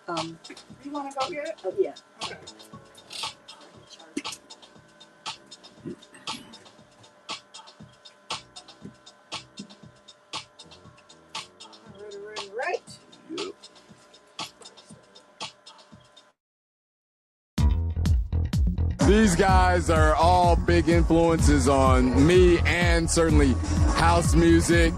You want to go get it? Oh, yeah. Okay. Right. Yep. These guys are all big influences on me and certainly house music.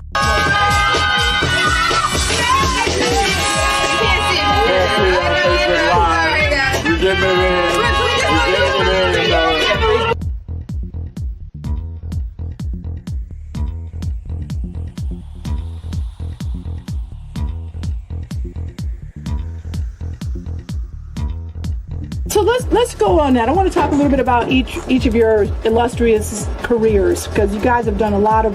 So let's go on that. I want to talk a little bit about each of your illustrious careers, because you guys have done a lot.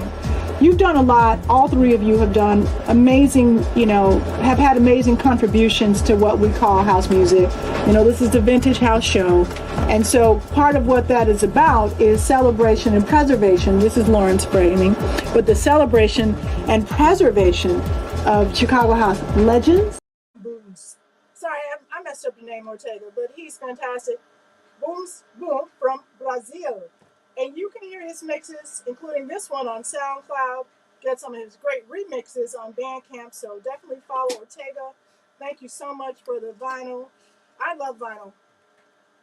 All three of you have done amazing, have had amazing contributions to what we call house music. This is the Vintage House Show. And so part of what that is about is celebration and preservation. This is Lawrence framing, but the celebration and preservation of Chicago house legends. Sorry, I messed up the name Ortega, but he's fantastic. Booms Boom from Brazil. And you can hear his mixes, including this one on SoundCloud. Get some of his great remixes on Bandcamp, so definitely follow Ortega. Thank you so much for the vinyl. I love vinyl.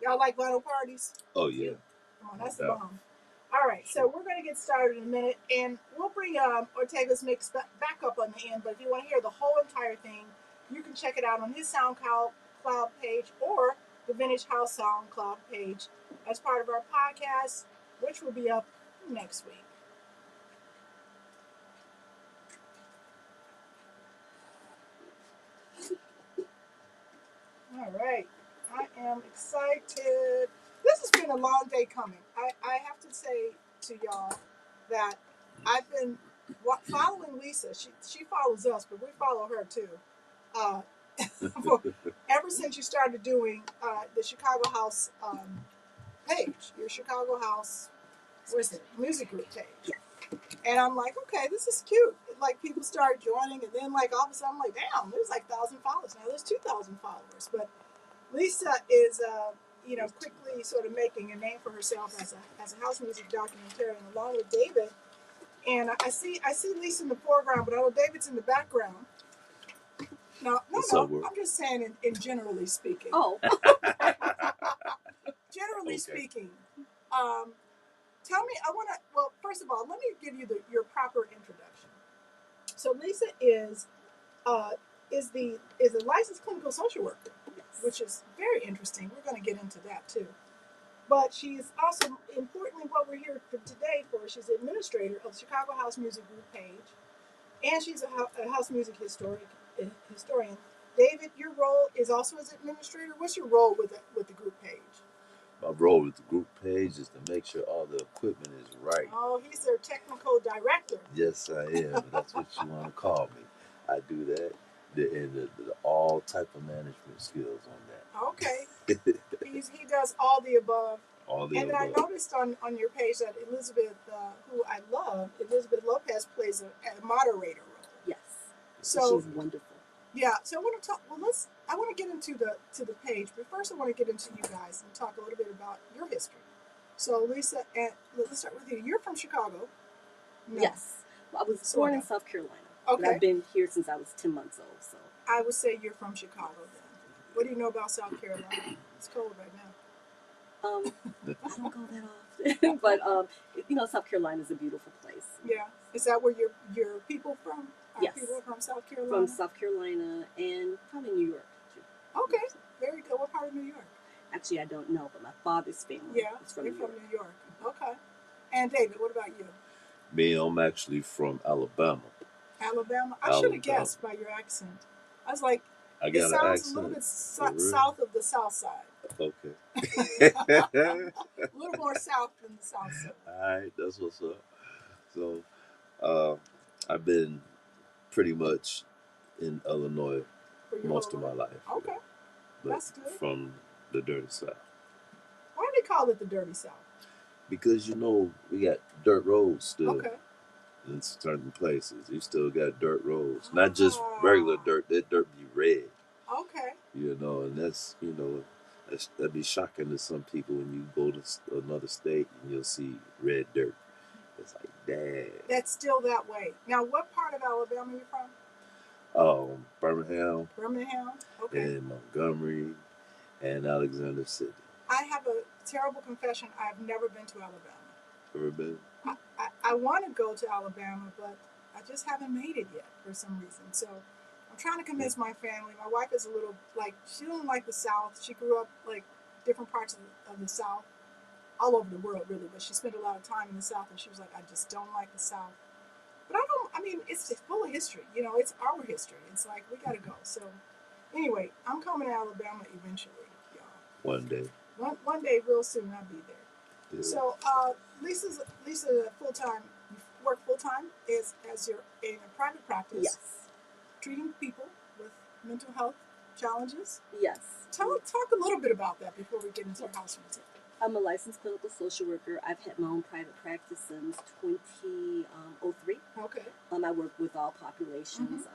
Y'all like vinyl parties? Oh, yeah. Come on, that's the bomb. All right, so we're going to get started in a minute, and we'll bring Ortega's mix back up on the end, but if you want to hear the whole entire thing, you can check it out on his SoundCloud page or the Vintage House SoundCloud page as part of our podcast, which will be up next week. All right, I am excited. This has been a long day coming. I have to say to y'all that I've been following Lisa. She follows us, but we follow her too. Ever since you started doing the Chicago House page, your Chicago House, music group page. And I'm like, okay, this is cute. Like, people start joining, and then like all of a sudden I'm like, damn, there's like 1,000 followers now. There's 2,000 followers. But Lisa is quickly sort of making a name for herself as a house music documentarian along with David. And I see Lisa in the foreground, but I know David's in the background. No, I'm just saying in generally speaking. Oh. Generally speaking. Tell me, first of all, let me give you your proper introduction. So Lisa is a licensed clinical social worker, yes, which is very interesting. We're going to get into that too. But she's also, importantly, what we're here for today for, she's the administrator of the Chicago House Music Group page, and she's a house music historian. David, your role is also as administrator. What's your role with the group page? My role with the group page is to make sure all the equipment is right. Oh, he's their technical director. Yes, I am. That's what you want to call me. I do that. The all type of management skills on that. Okay. He does all the above. All the above. And I noticed on your page that Elizabeth, who I love, Elizabeth Lopez plays a moderator role. Yes. So she's wonderful. Yeah, so I want to talk. Well, I want to get into the page, but first I want to get into you guys and talk a little bit about your history. So Lisa, and let's start with you. You're from Chicago. No. Yes, well, I was born in South Carolina. Okay, but I've been here since I was 10 months old. So I would say you're from Chicago then. What do you know about South Carolina? It's cold right now. I don't go that often, but South Carolina is a beautiful place. Yeah, is that where your people from? Yes. People from South Carolina? From South Carolina and probably New York, too. Okay, very good. What part of New York? Actually, I don't know, but my father's family is from New York. Okay. And David, what about you? Me, I'm actually from Alabama. Alabama? I should have guessed by your accent. I was like, it sounds a little bit south of the south side. Okay. A little more south than the south side. All right, that's what's up. So, I've been pretty much in Illinois most of my life. Okay, that's good. From the dirty South. Why do they call it the dirty South? Because we got dirt roads still. Okay. In certain places, you still got dirt roads, not just regular dirt. That dirt be red. Okay. You know, and that's, you know, that'd be shocking to some people when you go to another state and you'll see red dirt. It's like, dang. That's still that way. Now, what part of Alabama are you from? Birmingham Birmingham? Okay. and Montgomery and Alexander City. I have a terrible confession. I've never been to Alabama. Ever been? I want to go to Alabama, but I just haven't made it yet for some reason. So I'm trying to convince my family. My wife is a little, like, she doesn't like the South. She grew up, like, different parts of the South, all over the world, really. But she spent a lot of time in the South, and she was like, I just don't like the South. But I mean, it's just full of history. You know, it's our history. It's like, we got to go. So anyway, I'm coming to Alabama eventually, y'all. One day. One day, real soon, I'll be there. Yeah. So Lisa full time. You work full time as you're in a private practice. Yes. Treating people with mental health challenges. Yes. Talk a little bit about that before we get into your house music. I'm a licensed clinical social worker. I've had my own private practice since 2003. Okay. I work with all populations,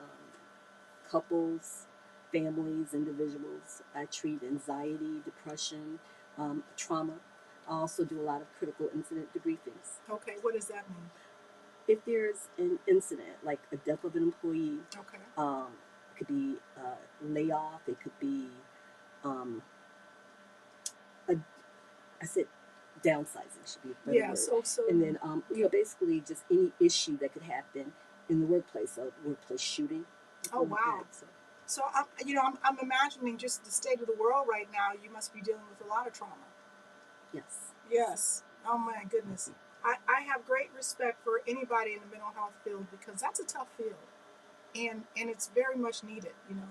couples, families, individuals. I treat anxiety, depression, trauma. I also do a lot of critical incident debriefings. Okay. What does that mean? If there's an incident, like a death of an employee, Okay. it could be a layoff, it could be I said downsizing should be a better Yeah. word. So. And then basically just any issue that could happen in the workplace, a workplace shooting. Oh wow. So I'm imagining just the state of the world right now. You must be dealing with a lot of trauma. Yes. Yes. Oh my goodness. I have great respect for anybody in the mental health field because that's a tough field, and it's very much needed. You know,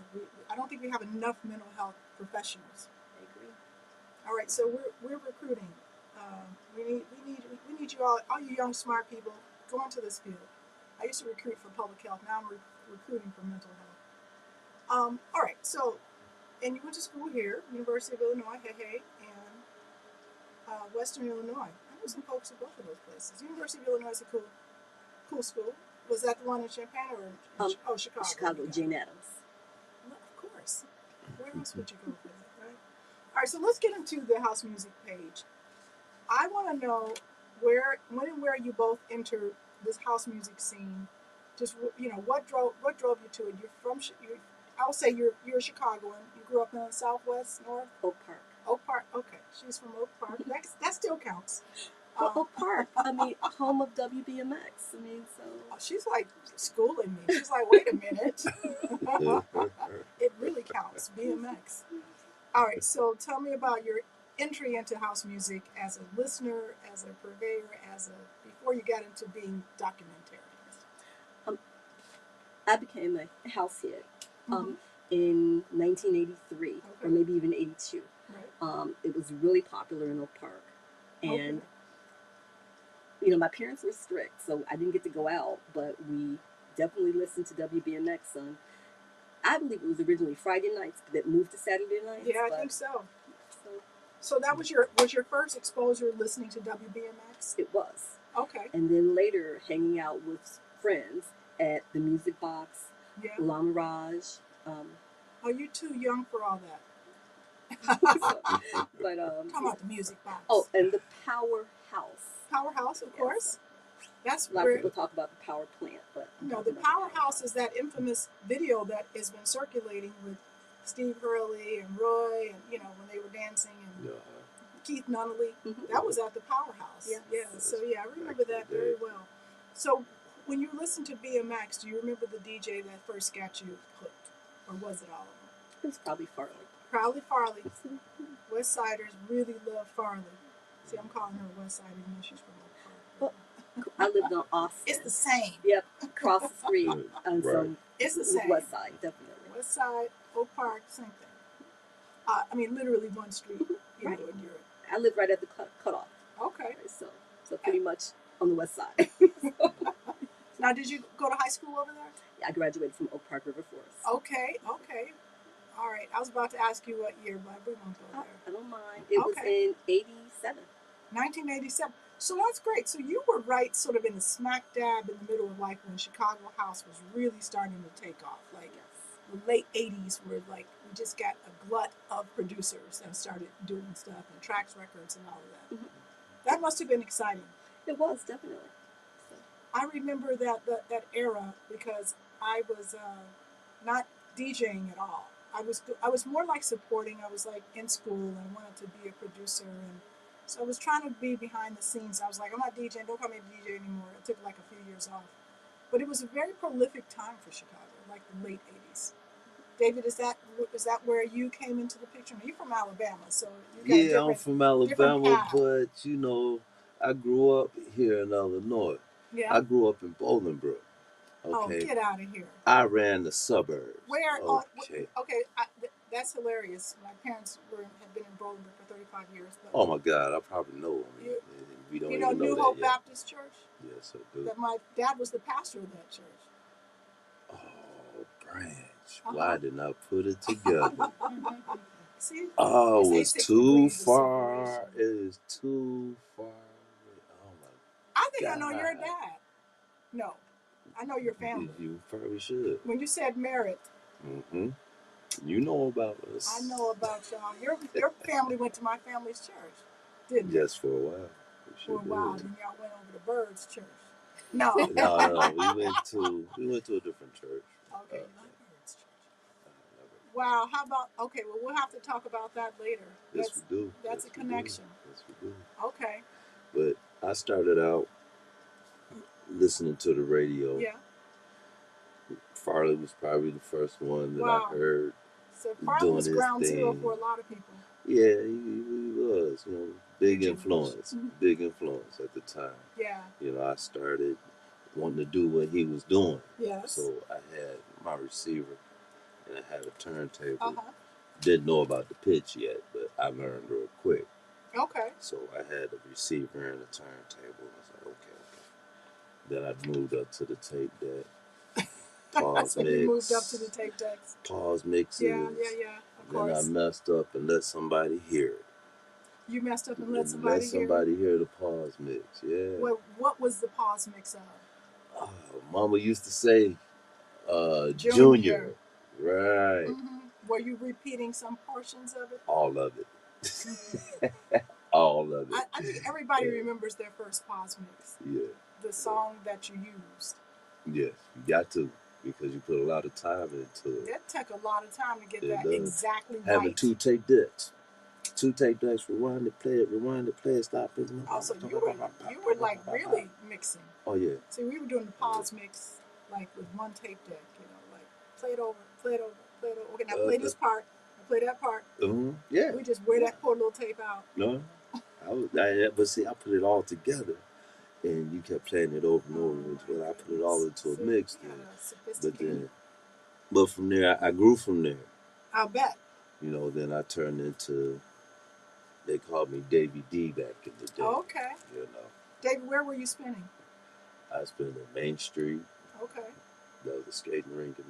I don't think we have enough mental health professionals. I agree. All right, so we're recruiting. We need you all you young smart people, go into this field. I used to recruit for public health. Now I'm recruiting for mental health. All right, so and you went to school here, University of Illinois, and Western Illinois. I know some folks at both of those places. University of Illinois is a cool school. Was that the one in Champaign or Chicago? Chicago, Jane Addams. Well, of course. Where else would you go for that, right? All right, so let's get into the house music page. I want to know when and where you both entered this house music scene. Just what drove you to it? You're from I'll say you're a Chicagoan. You grew up in the Southwest, North Oak Park. Oak Park. Okay, she's from Oak Park. That still counts. Oak Park. I mean, home of WBMX. I mean, so. She's like schooling me. She's like, wait a minute. It really counts. BMX. All right, so tell me about your entry into house music as a listener, as a purveyor, before you got into being documentarian. I became a house head in 1983, or maybe even 82. Right. It was really popular in Oak Park, and my parents were strict, so I didn't get to go out, but we definitely listened to WBMX on, I believe it was originally Friday nights, but that moved to Saturday nights. Yeah, I think so. So that was your first exposure listening to WBMX? It was. Okay. And then later hanging out with friends at the Music Box, La Mirage. Oh, you're too young for all that. But talking about the Music Box. Oh, and the Powerhouse. Powerhouse, of course. That's a lot of people talk about the power plant, but no, the Powerhouse is that infamous video that has been circulating with Steve Hurley and Roy, and when they were dancing, and Keith Nunnally. That was at the Powerhouse. Yes. Yeah. So I remember that very well. So when you listen to BMX, do you remember the DJ that first got you hooked, or was it all of them? It was probably Farley. Probably Farley. West Siders really love Farley. See, I'm calling her West Side, even though she's from Oak Park. I lived on Austin. It's the same. Yep, across the street. And Right. It's the same. West Side, definitely. West Side, Oak Park, same thing. I mean, literally one street. Right. In Europe. I lived right at the cutoff. Okay. So pretty much on the West Side. Now, did you go to high school over there? Yeah, I graduated from Oak Park River Forest. Okay. All right. I was about to ask you what year, but we won't go there. I don't mind. It was in 87. 1987. So that's great. So you were right sort of in the smack dab in the middle of like when Chicago house was really starting to take off. Like the late 80s where like we just got a glut of producers that started doing stuff and Trax Records and all of that. Mhm. That must have been exciting. It was definitely. So, I remember that era because I was not DJing at all. I was more like supporting. I was like in school and I wanted to be a producer, and so I was trying to be behind the scenes. I was like, I'm not DJing. Don't call me a DJ anymore. I took like a few years off, but it was a very prolific time for Chicago, like the late 80s. David, is that where you came into the picture? You're from Alabama, so you got Yeah, I'm from Alabama, path. but you know, I grew up here in Illinois. Yeah. I grew up in Bolingbrook. Okay. Oh, get out of here. I ran the suburbs. Where? Okay. Okay. That's hilarious. My parents have been in Bolingbrook for 35 years. But Oh my God, I probably know them. We don't you even know New that Hope yet. Baptist Church? Yes, I do. That my dad was the pastor of that church. Oh, Branch. Why didn't I put it together? See? Oh, They say it's 6 too degrees of far. separation. It is too far. Oh my I think I know your God. dad. No, I know your family. You probably should. When you said Merritt, Mm-hmm. You know about us. I know about y'all. Your family went to my family's church, didn't they? Yes, for a while. For a while, then y'all went over to Bird's church. No. No. We went to a different church. Okay, you like Bird's church. Wow, how about, okay, well, we'll have to talk about that later. Yes, we do. That's a connection. Yes, we do. Okay. But I started out listening to the radio. Yeah. Farley was probably the first one that I heard. So Farley was doing ground his zero thing. for a lot of people. Yeah, he was. You know, big influence. Big influence at the time. Yeah. You know, I started wanting to do what he was doing. Yes. So I had my receiver and I had a turntable. Uh-huh. Didn't know about the pitch yet, but I learned real quick. Okay. So I had a receiver and a turntable. I was like, okay. Then I moved up to the tape deck. Pause so mix. you moved up to the tape decks. Pause mixes. Yeah. Of course. Then I messed up and let somebody hear it. You messed up and let somebody hear the pause mix. Yeah. Well, what was the pause mix of? Mama used to say, Junior. Right. Mm-hmm. Were you repeating some portions of it? All of it. All of it. I think everybody remembers their first pause mix. Yeah. The song that you used. Yes, you got to, because you put a lot of time into it. That took a lot of time to get It that does. exactly right. Having two tape decks. Two tape decks, rewind it, play it, stop it. Also, you were like really mixing. Oh, yeah. See, we were doing the pause mix like with one tape deck, you know, like play it over. Okay, now play this part, play that part. Yeah. We just wear that poor little tape out. No, but see, I put it all together, and you kept playing it over and over until I put it all into a mix. But from there, I grew from there. I'll bet. You know, then I turned into, they called me Davy D back in the day. Okay. You know. David, where were you spinning? I spent in Main Street. Okay. That was a skating rink in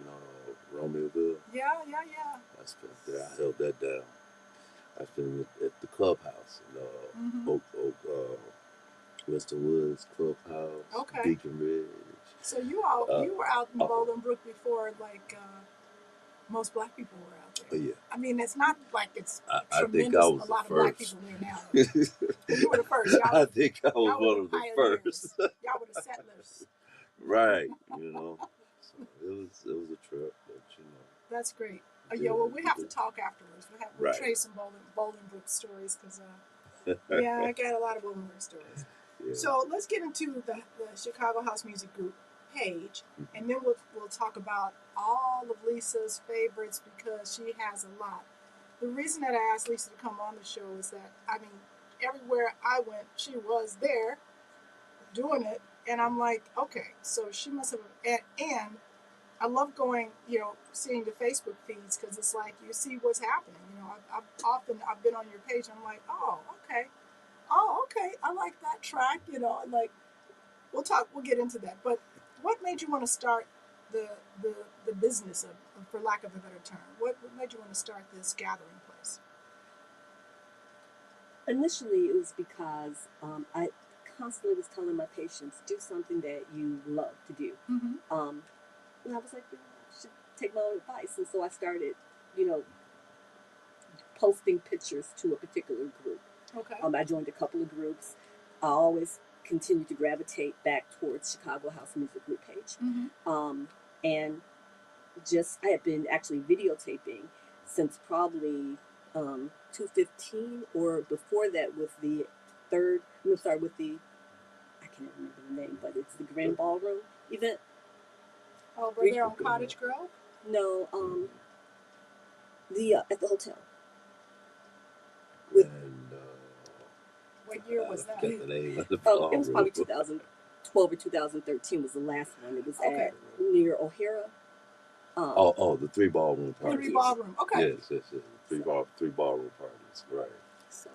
Romeoville. Yeah. I spent there. I held that down. I spent at the clubhouse, Winston Woods Clubhouse, okay. Beacon Ridge. So you were out in Bolingbrook before, like most black people were out there. Yeah. I mean, it's not like it's I think I was a lot the of black first. people there now. You were the first. I think I was one of the first. Y'all were the settlers. Right. You know. So it was a trip, but you know. That's great. Well, we have to talk afterwards. We'll trade some Bolingbrook stories because, I got a lot of Bolingbrook stories. Yeah. So let's get into the Chicago House Music Group page, and then we'll talk about all of Lisa's favorites because she has a lot. The reason that I asked Lisa to come on the show is that, I mean, everywhere I went, she was there doing it, and I'm like, okay, so she must have, and I love going, seeing the Facebook feeds because it's like you see what's happening. I've been on your page and I'm like, oh, okay, I like that track, and like we'll get into that. But what made you want to start the business of, for lack of a better term, what made you want to start this gathering place? Initially, it was because I constantly was telling my patients, do something that you love to do. Mm-hmm. And I was like, I should take my own advice, and so I started, you know, posting pictures to a particular group. Okay. I joined a couple of groups. I always continued to gravitate back towards Chicago House Music Group page. And just, I had been actually videotaping since probably 2015 or before that with the with the, I can't remember the name, but it's the Grand Ballroom event. Over there on Cottage Grove? No, the at the hotel. With, And what year was I that? forget the name of the it was probably ballroom. 2012 or 2013 was the last one. It was Okay. at near O'Hara. The three ballroom parties. Three ballroom. Okay. Yes. Three ballroom parties. Right. So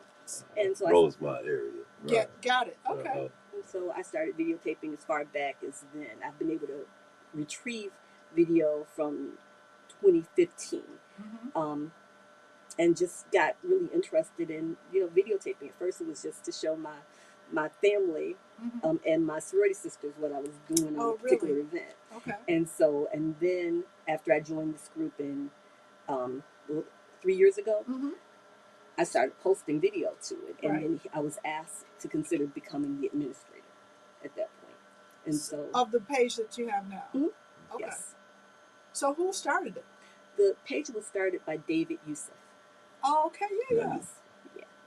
Rosemont area. Right. Yeah, got it. Okay. And so I started videotaping as far back as then. I've been able to retrieve video from 2015, and just got really interested in, you know, videotaping. At first, it was just to show my family and my sorority sisters what I was doing on a particular event. Okay. And then after I joined this group in 3 years ago, I started posting video to it, and then I was asked to consider becoming the administrator at that point. And so of the page that you have now. Okay. yes, So who started it? the page was started by David Youssef. Oh, okay. Yeah.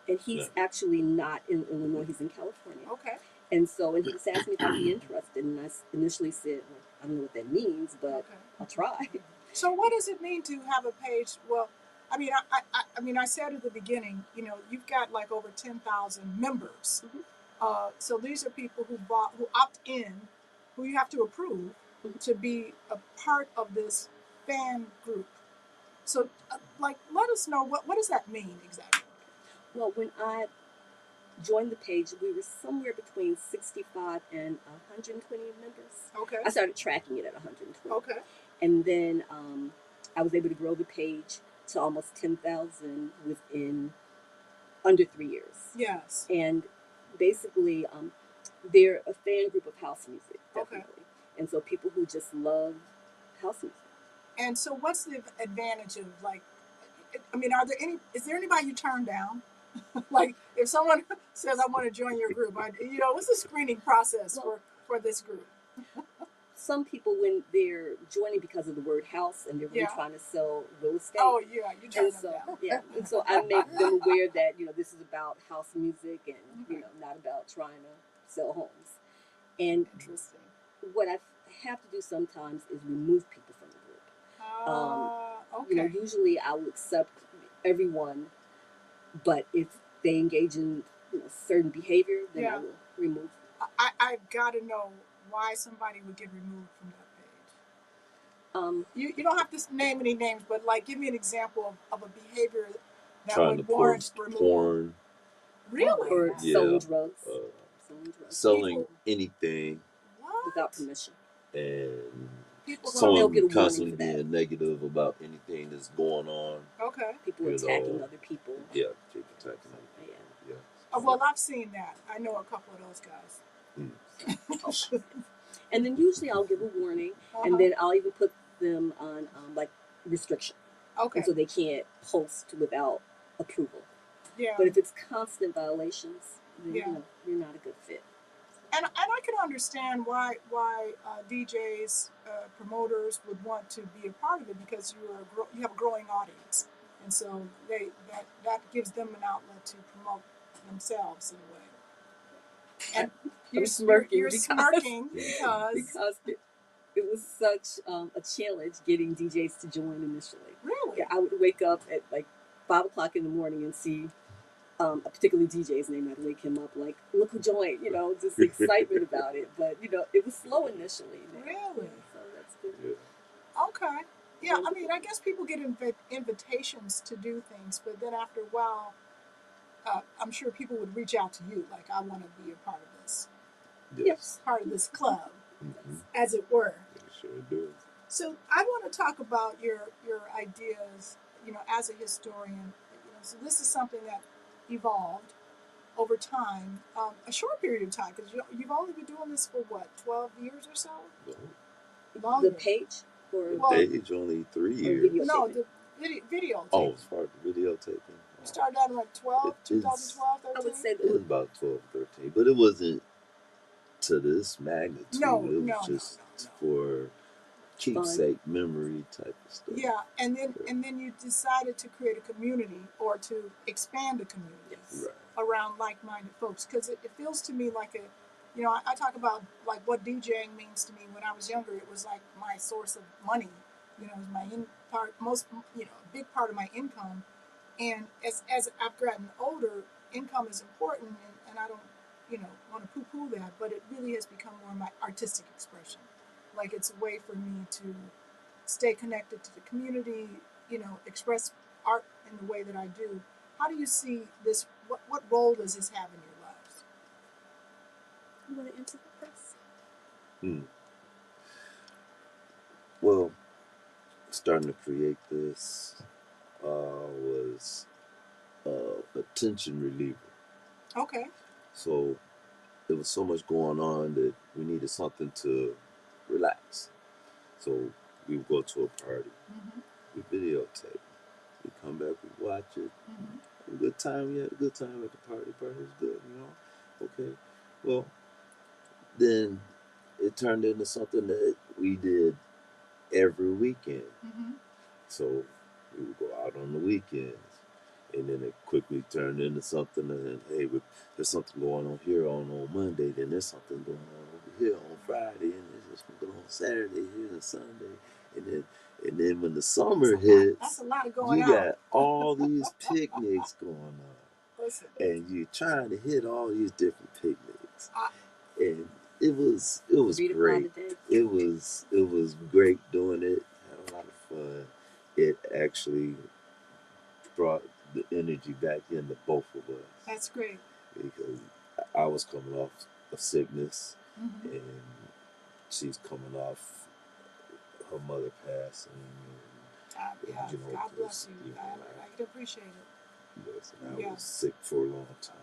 And he's actually not in Illinois; he's in California. Okay. And so, and he just asked me if I'd be interested, and I initially said, well, I don't know what that means, but I'll try. So what does it mean to have a page? Well, I mean, I said at the beginning, you know, you've got like over 10,000 members. So these are people who opt in, who you have to approve to be a part of this fan group. So, let us know what does that mean exactly? Well, when I joined the page, we were somewhere between 65 and 120 members. Okay. I started tracking it at 120. Okay. And then I was able to grow the page to almost 10,000 within under 3 years. Yes. And basically, they're a fan group of house music, definitely. Okay. And so people who just love house music. And so what's the advantage of is there anybody you turn down? Like if someone says, I want to join your group, what's the screening process for this group? Some people, when they're joining because of the word house and they're really trying to sell real estate. Oh, yeah, you turn them down. And so I make them aware that, this is about house music and, not about trying to sell homes. And interesting. What I have to do sometimes is remove people from the group. Okay. Usually I will accept everyone, but if they engage in certain behavior, then I will remove them. I've got to know why somebody would get removed from that page. You don't have to name any names, but give me an example of a behavior that would warrant removal. Porn. Really? Or selling drugs. Selling anything without permission. And people someone constantly being negative about anything that's going on. Okay. People attacking other people. Yeah, people attacking other people. Yeah. Well, I've seen that. I know a couple of those guys. And then usually I'll give a warning, and then I'll even put them on restriction. Okay. And so they can't post without approval. Yeah. But if it's constant violations, then you're not a good fit. And I can understand why DJs, promoters would want to be a part of it, because you have a growing audience, and so that gives them an outlet to promote themselves in a way. And you're smirking because it was such a challenge getting DJs to join initially. Really? Yeah, I would wake up at 5 o'clock in the morning and see a particular DJ's name. I'd wake him up look who joined, just excitement about it. But, it was slow initially. Really? So that's good. Yeah. Okay. Yeah, I guess people get invitations to do things, but then after a while, I'm sure people would reach out to you, I want to be a part of this. Yes. Part of this club, as it were. It sure do. So I want to talk about your ideas, as a historian. So this is something that evolved over time, a short period of time, because you've only been doing this for 12 years or so? No. Longer. The page? Or Well, Age only 3 years. video no, taping? the video. Oh, as far as the videotaping. We started out in like 12, It is- 2012, I would 13. say It that was about 12, 13, but it wasn't to this magnitude. No, it was no, just no. for keepsake memory type of stuff. Yeah, and then you decided to create a community or to expand a community yes. Right. around like-minded folks, because it feels to me like a, you know, I talk about like what DJing means to me. When I was younger, it was like my source of money. You know, it was my a big part of my income. And as I've gotten older, income is important, and I don't, want to poo-poo that, but it really has become more my artistic expression. Like it's a way for me to stay connected to the community, express art in the way that I do. How do you see this? What role does this have in your lives? You want to answer that first? Well, starting to create this was a tension reliever. Okay. So there was so much going on that we needed something to relax. So we would go to a party, we videotape, we come back, we watch it. Have a good time. We had a good time at the party. The party was good, Okay. Well, then it turned into something that we did every weekend. So we would go out on the weekends. And then it quickly turned into something that, hey, there's something going on here on Monday, then there's something going on over here on Friday, and there's something going on Saturday, here and Sunday. And then when the summer hits, that's a lot of going you out. got all these picnics going on. Listen. And you're trying to hit all these different picnics. And it was Read great. upon the day. It was great doing it. Had a lot of fun. It actually brought the energy back into both of us. That's great. Because I was coming off of sickness, and she's coming off her mother passing. And, God bless you. I can appreciate it. Yes, and I was sick for a long time.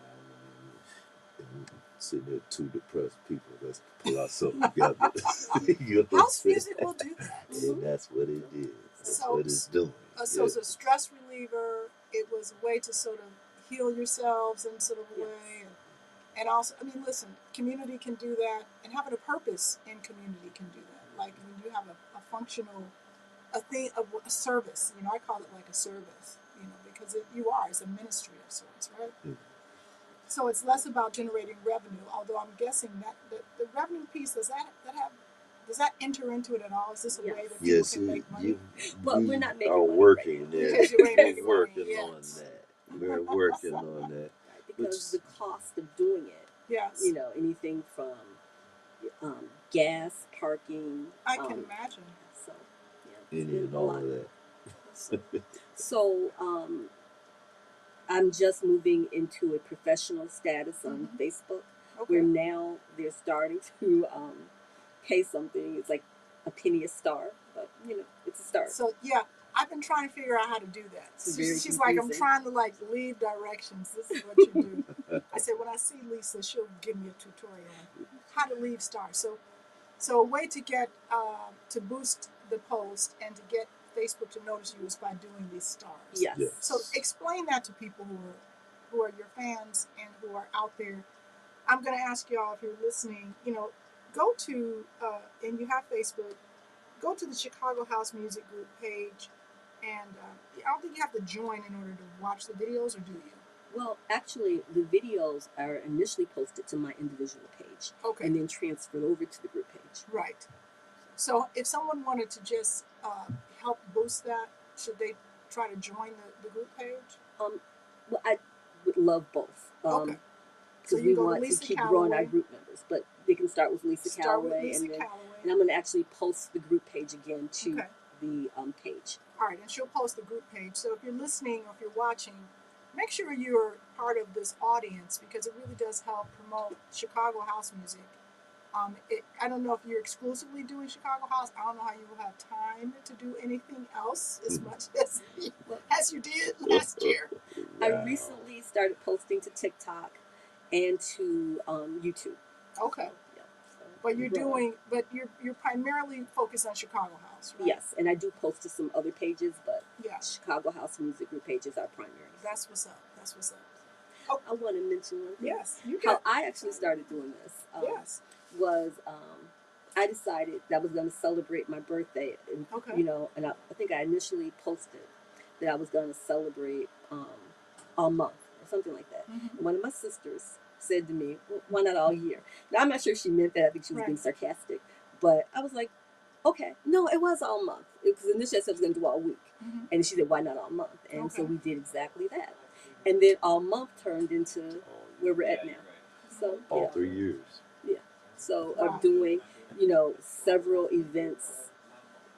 And sitting there, two depressed people. Let's pull ourselves together. House music will do that. And that's what it did. That's what it's doing. So it's a stress reliever. It was a way to sort of heal yourselves in sort of a way. And also, listen, community can do that, and having a purpose in community can do that. Like when you have a functional, a service, I call it like a service, because it's a ministry of sorts, right? So it's less about generating revenue, although I'm guessing that the revenue piece, does that enter into it at all? Is this a way that people can make money? Well, we're not making are money working right there. Because you ain't making We're money working yet. on that. We're working on that. Because the cost of doing it, Yes. anything from gas, parking. I can imagine. So, yeah, Any and all of that. So, I'm just moving into a professional status on Facebook, where now they're starting to pay something. It's like a penny a star, but it's a start. So yeah, I've been trying to figure out how to do that. She's like, I'm trying to leave directions. This is what you do. I said, when I see Lisa, she'll give me a tutorial on how to leave stars. So a way to get to boost the post and to get Facebook to notice you is by doing these stars. Yes. So explain that to people who are your fans and who are out there. I'm going to ask y'all, if you're listening, go to and you have Facebook, go to the Chicago House Music Group page, and I don't think you have to join in order to watch the videos, or do you? Well, actually, the videos are initially posted to my individual page, and then transferred over to the group page. Right. So if someone wanted to just help boost that, should they try to join the group page? Well, I would love both. So Because we want to keep growing our group members, but they can start with Lisa Calloway, and I'm going to actually post the group page again to the page. All right, and she'll post the group page. So if you're listening or if you're watching, make sure you're part of this audience, because it really does help promote Chicago house music. I don't know if you're exclusively doing Chicago house. I don't know how you will have time to do anything else as much as you did last year. Wow. I recently started posting to TikTok and to YouTube. Okay. So, But you're Right. doing, but you're primarily focused on Chicago House, right? Yes, and I do post to some other pages, but Yeah. Chicago House Music Group pages are primary. That's what's up. That's what's up. I want to mention one thing. Yes, you How got. I actually started doing this Yes. was I decided that I was going to celebrate my birthday, and Okay. you know, and I think I initially posted that I was going to celebrate all month or something like that. Mhm. And one of my sisters said to me, well, "Why not all year?" Now I'm not sure she meant that. I think she was being Right. sarcastic, but I was like, "Okay, no, it was all month." Because initially I said I was going to do all week, Mhm. and she said, "Why not all month?" And so Okay. we did exactly that, and then all month turned into where we're at now. So All yeah. 3 years. So Wow. of doing, you know, several events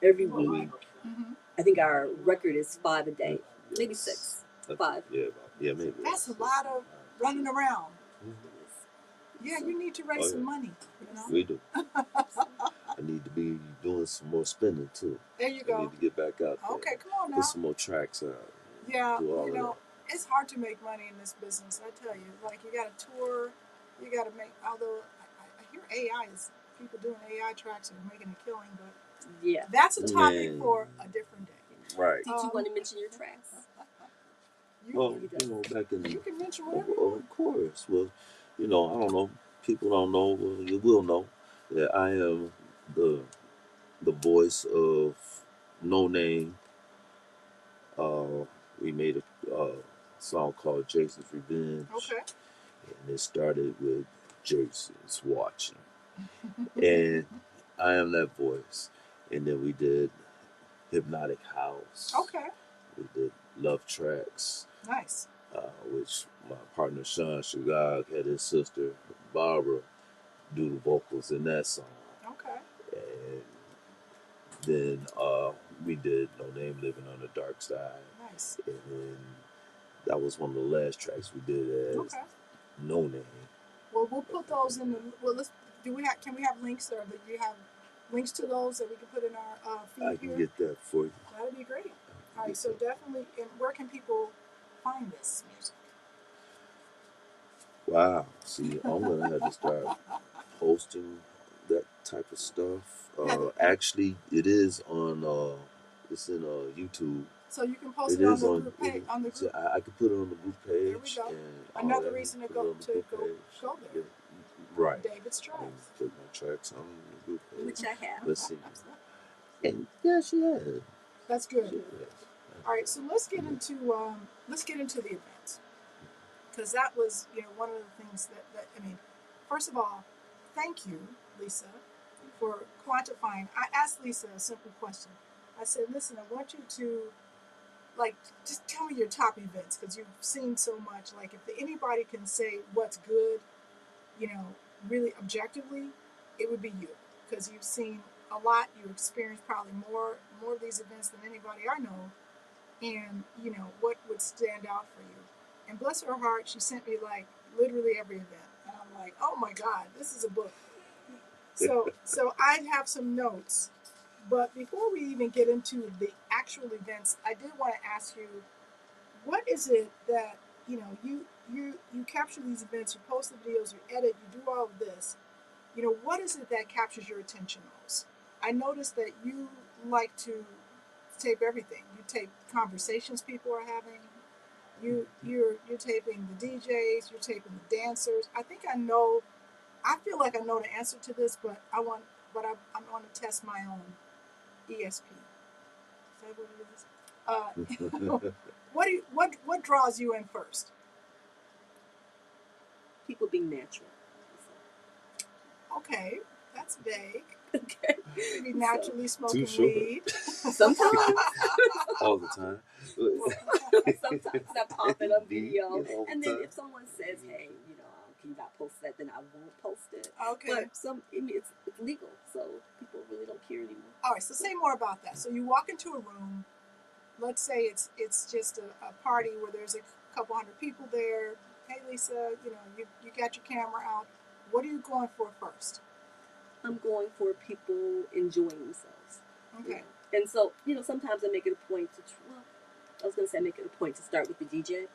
every week. Mhm. I think our record is 5 a day, maybe 6, 5. Yeah, maybe. That's a lot of running around. Mhm. Yeah, you need to raise Oh, some yeah. money. You know. We do. I need to be doing some more spending too. There you I go. need to get back out there. Okay, come on now. Put some more tracks out. Yeah, Do all you of know, it's hard to make money in this business. I tell you, like you got to tour, you got to make. Although I hear AI is people doing AI tracks are making a killing, but Yeah. that's a topic Man. for a different day. that. Right. Did you want to mention your tracks? You, Well, you know, back in you can mention of, whatever you want. of course. Well, you know, I don't know. People don't know. Well, you will know that I am the voice of No Name. We made a song called Jason's Revenge, Okay. and it started with Jason's watching, and I am that voice. And then we did Hypnotic House. Okay. We did Love Tracks, Nice. which my partner Sean Shagag had his sister Barbara do the vocals in that song. Okay. And then we did No Name Living on the Dark Side. Nice. And then that was one of the last tracks we did as Okay. No Name. Well, we'll put those in the. Well, let's. Do we have? Can we have links, or do you have links to those that we can put in our feed I can here? get that for you. That'd be great. All right. So definitely. And where can people find this music? Wow. See, I'm gonna have to start posting that type of stuff. Actually, it is on. It's in YouTube. So you can post It it on is the on. group page. On the So group. I could put it on the group page. There we go. And all Another that, reason to put it go on the group page. go there. Yeah, right. David's And tracks. put my tracks on the group page. Which I have. Let's see. And yeah, she has. That's She good. has. All right. So let's get into the events, because that was one of the things that I mean. First of all, thank you, Lisa, for quantifying. I asked Lisa a simple question. I said, listen, I want you to, just tell me your top events, because you've seen so much. Like, if anybody can say what's good, really objectively, it would be you, because you've seen a lot. You experienced probably more of these events than anybody I know, and what would stand out for you. And bless her heart, she sent me literally every event. And I'm like, oh my God, this is a book. So I have some notes. But before we even get into the actual events, I did want to ask you, what is it that, you capture these events, you post the videos, you edit, you do all of this. What is it that captures your attention most? I noticed that you like to tape everything. You tape conversations people are having. You're taping the DJs. You're taping the dancers. I feel like I know the answer to this, but I want to test my own ESP. Is that what it is? What draws you in first? People being natural. Okay, that's vague. Okay. Maybe naturally smoking short. weed. Sometimes. All the time. Sometimes I pop it on video, all the and then time. if someone says, "Hey, can you not post that?" then I won't post it. Okay. But it's legal, so people really don't care anymore. All right, so say more about that. So you walk into a room. Let's say it's just a party where there's a couple hundred people there. Hey, Lisa, you got your camera out. What are you going for first? I'm going for people enjoying themselves. Okay. And so, sometimes I make it a point to, I make it a point to start with the DJ.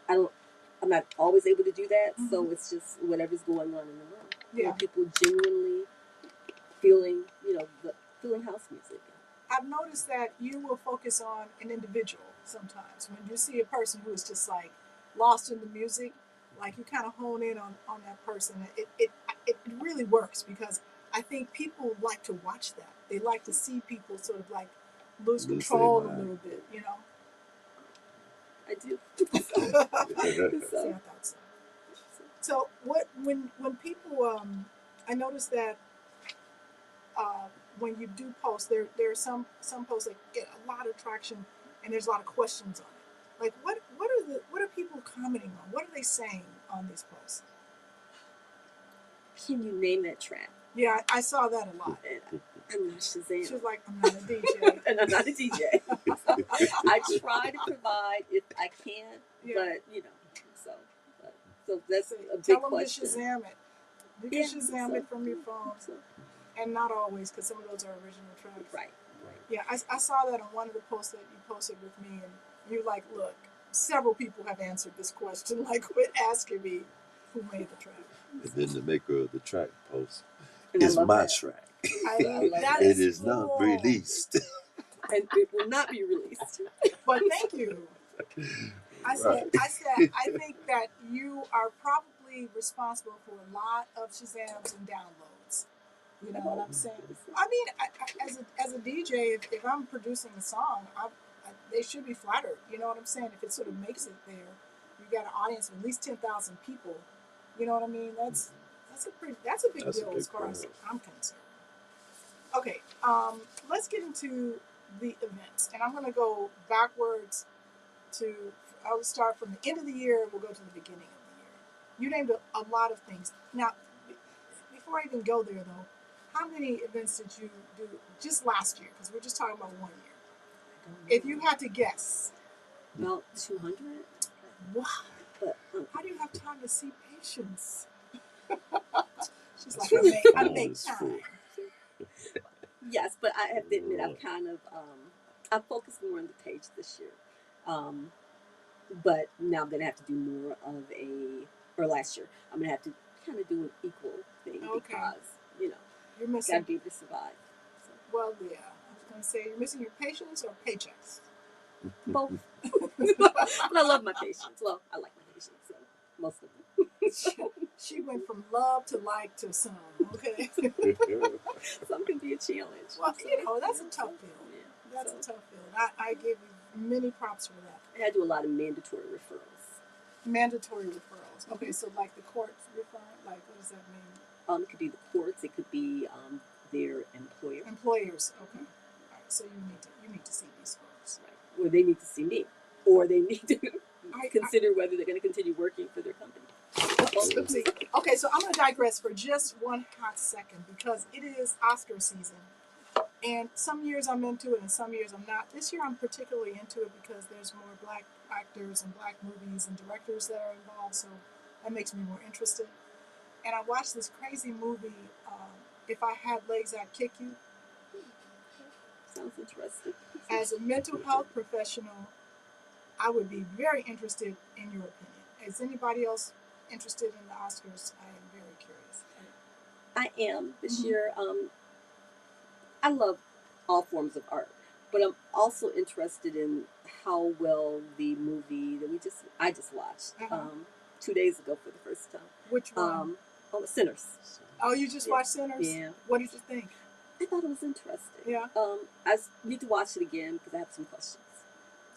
I'm not always able to do that, so it's just whatever's going on in the room. Yeah. People genuinely feeling, feeling house music. I've noticed that you will focus on an individual sometimes. When you see a person who is just like lost in the music, like you kind of hone in on that person. It really works because I think people like to watch that. They like to see people sort of like lose control a little bit, I do. See, I thought so. So when people I noticed that when you do post, there are some posts that get a lot of traction and there's a lot of questions on it. Like what are people commenting on? What are they saying on these posts? Can you name that track? Yeah, I saw that a lot. I'm not Shazam. She was like, I'm not a DJ. And I'm not a DJ. I try to provide if I can, but so that's a big question. Tell them to Shazam it. You can Shazam it from your phone. And not always, because some of those are original tracks. Right. Yeah, I saw that on one of the posts that you posted with me, and you're like, look, several people have answered this question. Like, quit asking me who made the track. And then the maker of the track post, And it's my track. I love that. It is not released. And it will not be released. But thank you. I said, I think that you are probably responsible for a lot of Shazams and downloads. You know what I'm saying? I mean, as a DJ, if I'm producing a song, they should be flattered. You know what I'm saying? If it sort of makes it there, you got an audience of at least 10,000 people. You know what I mean? That's a big deal as far as I'm concerned. Okay, let's get into the events, and I'm going to go backwards I'll start from the end of the year. We'll go to the beginning of the year. You named a lot of things. Now, before I even go there, though, how many events did you do just last year? Because we're just talking about 1 year. If you had to guess. About 200. Wow. But, how do you have time to see patients? She's like, I make time. Yes, but I have to admit, I've kind of, I focused more on the page this year. But now I'm going to have to do more of or last year, I'm going to have to kind of do an equal thing because, you're missing. Got to be able to survive. So. Well, yeah. I was going to say, you're missing your patients or paychecks? Both. But I love my patients. Well, I like my patients, so most of them. She went from love to like to some, okay? Some can be a challenge. Well, that's a tough field. Yeah, that's a tough field. I give you many props for that. And I do a lot of mandatory referrals. Mandatory referrals. Okay, so like the courts referral, like what does that mean? It could be the courts. It could be their employer. Employers. Okay. All right. So you need to see these folks. Right. Or they need to see me, or they need to consider whether they're going to continue working for their company. Okay, so I'm going to digress for just one hot second because it is Oscar season. And some years I'm into it and some years I'm not. This year I'm particularly into it because there's more black actors and black movies and directors that are involved, so that makes me more interested. And I watched this crazy movie, If I Had Legs, I'd Kick You. Sounds interesting. As a mental health professional, I would be very interested in your opinion. Is anybody else interested in the Oscars? I am very curious. I am this year. I love all forms of art, but I'm also interested in how well the movie that I just watched 2 days ago for the first time. Which one? Sinners. Oh, you just watched Sinners? Yeah. What did you think? I thought it was interesting. Yeah. I need to watch it again because I have some questions.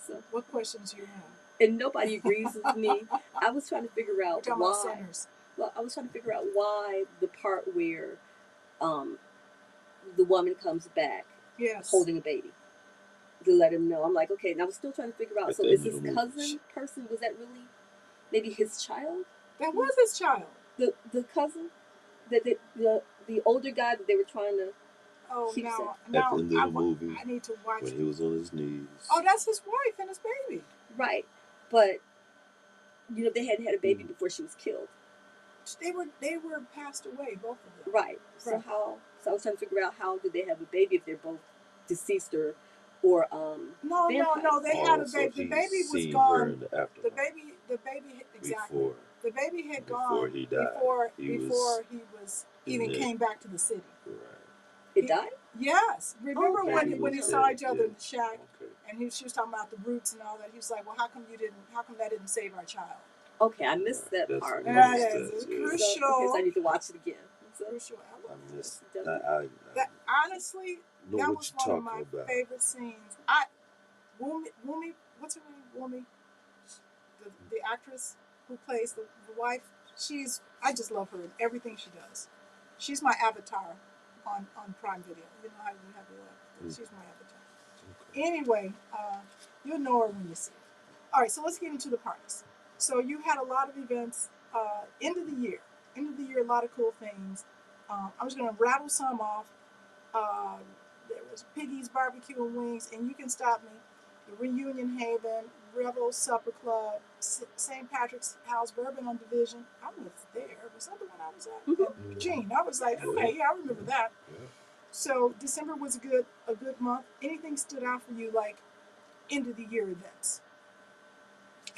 So. What questions do you have? And nobody agrees with me. I was trying to figure out why. About Sinners. Well, I was trying to figure out why the part where the woman comes back holding a baby to let him know. I'm like, okay, and I was still trying to figure out, so is his cousin person, was that really maybe his child? That was his child. The cousin? The older guy that they were trying to keep now at the end of the movie, I need to watch when he was on his knees. Oh, that's his wife and his baby. Right. But, they hadn't had a baby before she was killed. They were passed away, both of them. Right. So I was trying to figure out how did they have a baby if they're both deceased or No, they had a baby. The baby was gone. The baby exactly. Before, the baby had gone before he died. Before he was even came back to the city. Right. It died? Yes. Remember Okay. when he Yeah, saw each other yeah. in the shack, Okay. and she was talking about the roots and all that. He was like, "Well, how come that didn't save our child?" Okay, I missed that That's part. what That missed is that, yeah. crucial. So I need to watch it again. So, Crucial I element. missed. definitely. That honestly, know that what was you're one of my talking about. favorite scenes. Wumi, what's her name? Wumi, the actress who plays the wife. I just love her and everything she does. She's my avatar on Prime Video. You know how you have your she's my avatar. Okay. Anyway, you'll know her when you see her. All right, so let's get into the parties. So you had a lot of events. End of the year, a lot of cool things. I'm just gonna rattle some off. Uh, there was Piggy's Barbecue and Wings, and you can stop me. The Reunion Haven, Rebel Supper Club, St. Patrick's House, Bourbon on Division. I was there. Was that the one I was at? Mhm. And Gene, I was like, okay, yeah, I remember that. Yeah. So December was a good month. Anything stood out for you, like end of the year events?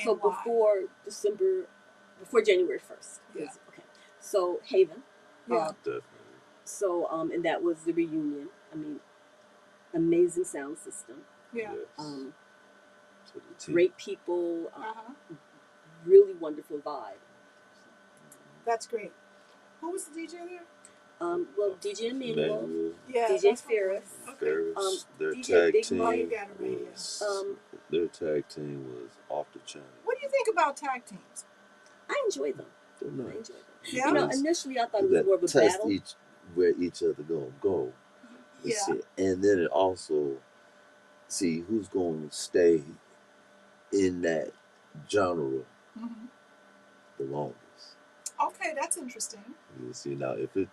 So And why? before January 1st. Yeah. Okay. So Haven. Yeah. Definitely. So and that was the reunion. I mean, amazing sound system. Yeah. Yes. To the T. Great people. Uh-huh. Really wonderful vibe. That's great. Who was the DJ there? Well, DJ Emmanuel, Manuel, Yeah. DJ that's what- Ferris. Okay. Ferris, their DJ tag Big team Mike. Oh, you got it right here. was their tag team was off the chain. What do you think about tag teams? I enjoy them. They're I nice. enjoy them. Yeah. You know, Because initially I thought it was that more of a test battle. where each other gonna go. Yeah. See, and then it also see who's going to stay in that genre Mm-hmm. the longest. Okay, that's interesting. You see, now if it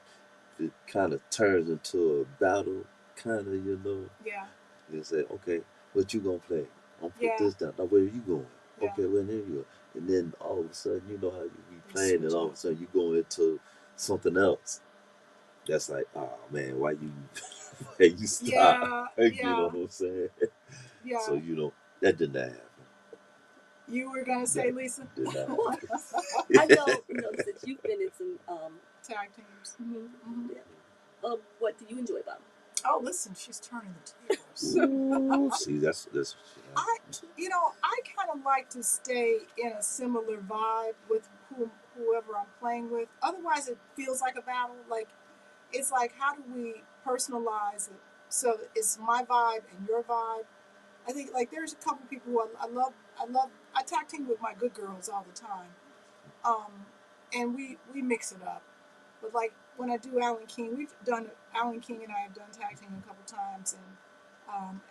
kind of turns into a battle, kind of, Yeah. you say, okay, what you gonna play? I'm put Yeah. this down. Now where are you going? Yeah. Okay, well there you go. And then all of a sudden, you know how you be playing, and switch all up. of a sudden you go into something else. That's like, oh man, why you stop? Yeah. You know Yeah. what I'm saying? Yeah. So that did not happen. You were gonna say, Lisa? Did not Well, happen. I know, since you've been in some Tag teams. yeah. What do you enjoy about them? Oh, listen, she's turning the tables. Ooh, see, that's I kind of like to stay in a similar vibe with whoever I'm playing with. Otherwise, it feels like a battle. Like it's like, how do we personalize it so it's my vibe and your vibe? I think like there's a couple people who I love. I tag team with my good girls all the time, and we mix it up. But like when I do Alan King, Alan King and I have done tag team a couple times,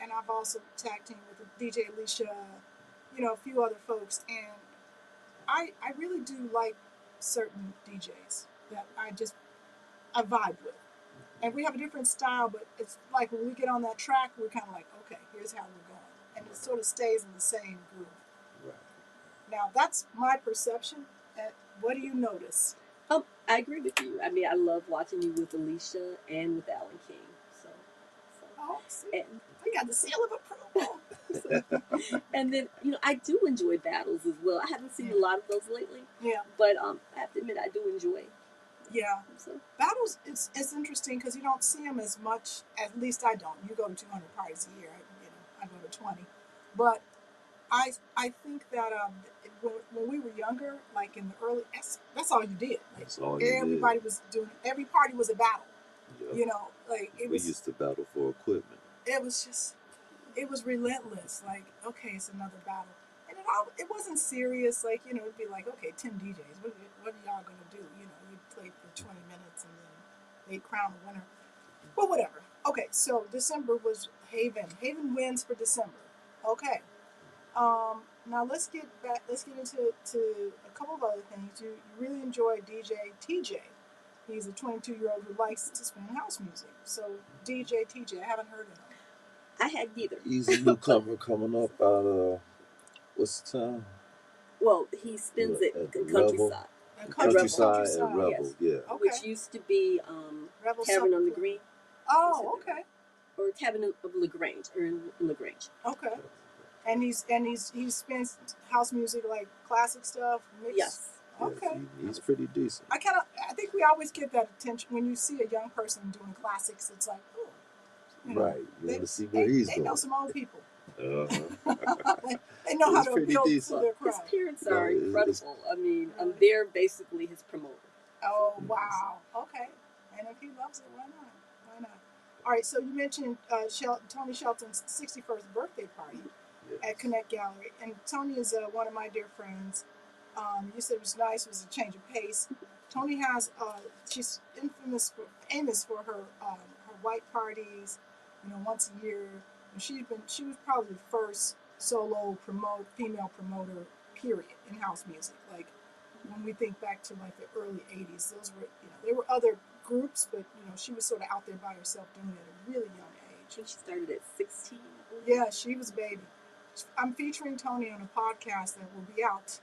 and I've also tag team with DJ Alicia, a few other folks, and I really do like certain DJs that I vibe with, and we have a different style, but it's like when we get on that track, we're kind of like, okay, here's how we're going, and it sort of stays in the same groove. right. Now that's my perception. What do you notice? I agree with you. I mean, I love watching you with Alicia and with Alan King. So Oh, see, and, we got the seal of approval. and then I do enjoy battles as well. I haven't seen a lot of those lately, Yeah, but I have to admit I do enjoy. yeah. So Battles, it's interesting because you don't see them as much. At least I don't. You go to 200 parties a year. I go to 20, but I think that when we were younger, like in the early, that's all you did. Like, That's all you everybody was doing. Every party was a battle. did. Yep. Like it We was. used to battle for equipment. It was relentless. Like, okay, it's another battle, and it wasn't serious. Like, it'd be like, okay, 10 DJs. What are y'all gonna do? You play for 20 minutes and then they crown a winner. But whatever. Okay, so December was Haven. Haven wins for December. Okay. Now let's get back. Let's get into a couple of other things. You really enjoy DJ TJ. He's a 22-year-old who likes to spin house music. So DJ TJ, I haven't heard of him. I had neither. He's a newcomer coming up out of what's the town? Well, he spins it At the countryside, Countryside and Rebel. yes. Yeah. Okay. which used to be Rebel Tavern on the Supper. Green Oh, okay. or Tavern of LaGrange or in LaGrange. Okay. And he spins house music, like classic stuff. Mixed. Yes. Okay. He's pretty decent. I think we always get that attention when you see a young person doing classics. It's like, oh, You know, Right. You want to see where he's they going. know some old people. Uh-huh. They know how It's to pretty appeal decent. to their His crowd. parents No, are it's- incredible. I mean, Really? they're basically his promoter. Oh wow. Okay. And if he loves it, why not? Why not? All right. So you mentioned Tony Shelton's 61st birthday party at Connect Gallery, and Tony is one of my dear friends. You said it was nice. It was a change of pace. Tony has she's famous for her white parties, once a year. And she was probably the first solo female promoter, period, in house music. Like when we think back to like the early '80s, those were there were other groups, but she was sort of out there by herself doing it at a really young I age. think she started at 16. I believe. Yeah, she was a baby. I'm featuring Tony on a podcast that will be out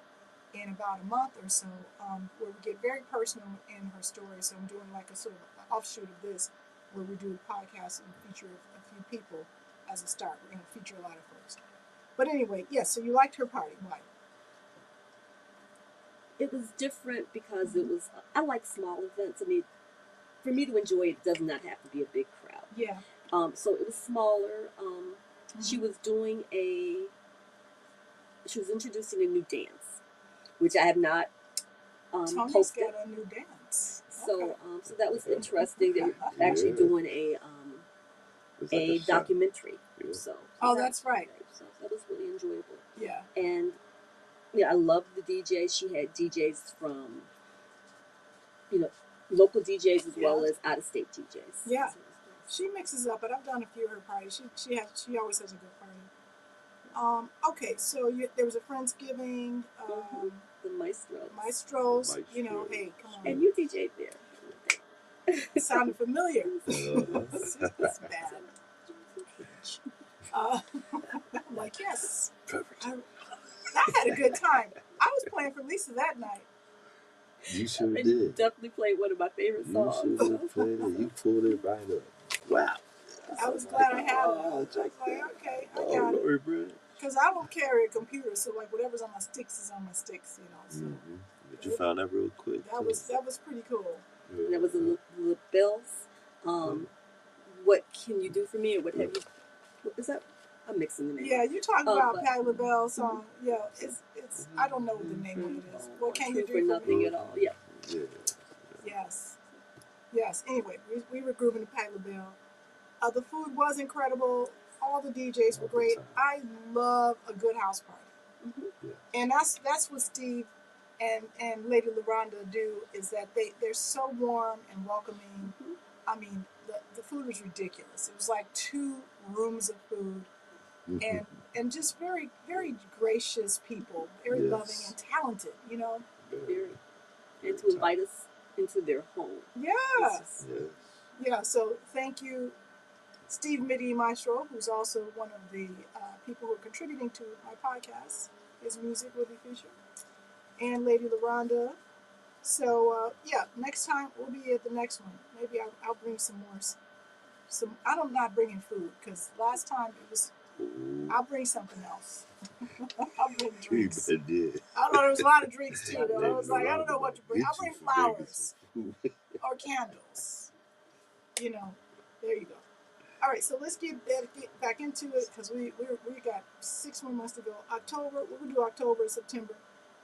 in about a month or so, where we get very personal in her story. So I'm doing like a sort of offshoot of this, where we do a podcast and feature a few people as a start. We're going to feature a lot of folks. But anyway, yes. So you liked her party? Why? It was different because it was. I like small events. I mean, for me to enjoy it, does not have to be a big crowd. Yeah. So it was smaller. She was doing she was introducing a new dance, which I have not Tony's posted. got a new dance. So Okay. So that was interesting. They were actually Yeah. doing It's like a shot. documentary. Yeah. So Oh, that's right. So that was really enjoyable. Yeah. And yeah, I loved the DJs. She had DJs from local DJs as well as out of state DJs. Yeah. So it was She mixes up, but I've done a few of her parties. She always has a good party. Okay, so there was a Friendsgiving, nice. The maestros. maestros. Maestros. Hey, come on. And you DJ'd there. It sounded familiar. Uh-huh. It's bad. I'm like, yes. Perfect. I had a good time. I was playing for Lisa that night. You sure And did. definitely played one of my favorite You songs. sure did play it. You pulled it right up. Wow. I was glad I had it. I Oh, was check like, that. okay, I Oh, got it. Lord, bro. Because I don't carry a computer, so like whatever's on my sticks is on my sticks, So Mm-hmm. But you found that real quick. that was pretty cool. And there was a little bells. What can you do for me, or what have you? What is that? I'm mixing the name. Yeah, you talking about but- Patti LaBelle song? Yeah, it's I don't know the name of it is. What can you do for nothing me? at all? Yeah. Yeah. Yes. Anyway, we were grooving to Patti LaBelle. The food was incredible. All the DJs were great. I love a good house party, and that's what Steve and Lady LaRonda do. Is that they're so warm and welcoming. I mean, the food was ridiculous. It was like 2 rooms of food, and just very, very gracious people, very Yes. loving and talented. Very. And to invite us into their home. Yeah. It's just- Yes. Yeah, so thank you, Steve Midi Maestro, who's also one of the people who are contributing to my podcast. His music will be featured. And Lady LaRonda. So, next time we'll be at the next one. Maybe I'll bring some more. I'm not bringing food because last time it was, I'll bring something else. I'll bring drinks. You did. I don't know, there was a lot of drinks too, though. I was like, I don't know what to bring. I'll bring flowers or candles. There you go. All right, so let's get back into it because we got 6 more months to go. October, we're gonna do October, September.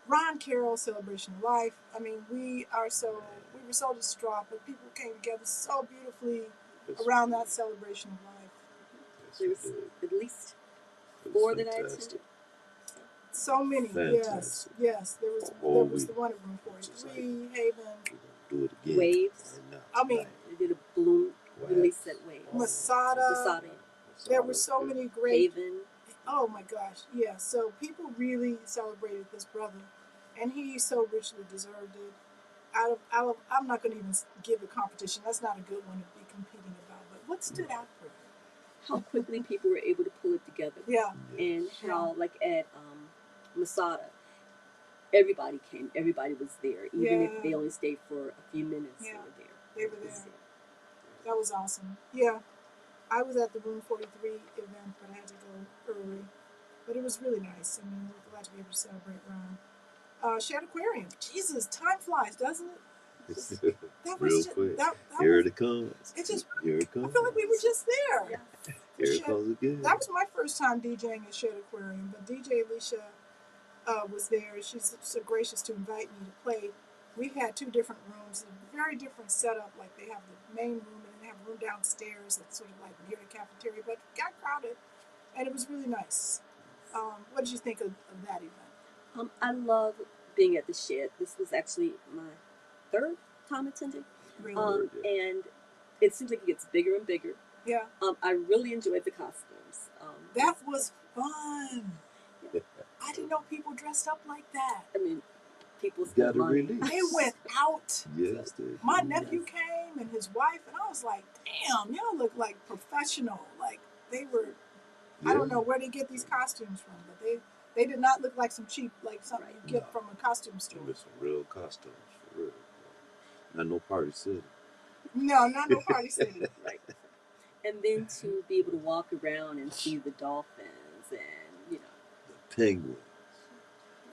Ron Carroll Celebration of Life. I mean, we were so distraught, but people came together so beautifully around that celebration of life. There was at least 4 that I fantastic. attended. So many, Fantastic. yes. There was the one at Room 43, Haven, Do it again. Waves. Right now, I mean, tonight. They did a balloon Wow. release at Waves. Masada. Masada. There were so many great. Haven. Oh my gosh, yeah. So people really celebrated this brother, and he so richly deserved it. I'm not going to even give a competition. That's not a good one to be competing about. But what stood out for you? How quickly people were able to pull it together. Yeah, And how, like at Masada, everybody came. Everybody was there. Even Yeah. if they only stayed for a few minutes, they Yeah. were there. they were there. That was awesome. Yeah, I was at the Room 43 event, but I had to go early. But it was really nice. I mean, we're glad to be able to celebrate Ron. Shed Aquarium. Jesus, time flies, doesn't it? That Real was just, quick. that Here was, it comes. it just, Here it I comes. feel like we were just there. Yeah. Here Shed- it comes again. That was my first time DJing at Shed Aquarium, but DJ Alicia was there. She's so gracious to invite me to play. We had two different rooms, a very different setup. Like they have the main room and then they have a room downstairs that's sort of like near the cafeteria, but it got crowded, and it was really nice. What did you think of that event? I love being at the Shed. This was actually my third time attending. Really? And it seems like it gets bigger and bigger. Yeah. I really enjoyed the costumes. That was fun. I didn't know people dressed up like that. I mean, people Got spend to money. release. They went out. Yes, they My did. nephew came and his wife, and I was like, damn, y'all look like professional. Like they were, I don't know where they get these costumes from, but they did not look like some cheap, like something you get from a costume store. With some real costumes, for real. Not no party city. No, not no Party City. Right. And then to be able to walk around and see the dolphins and, you know. The penguins.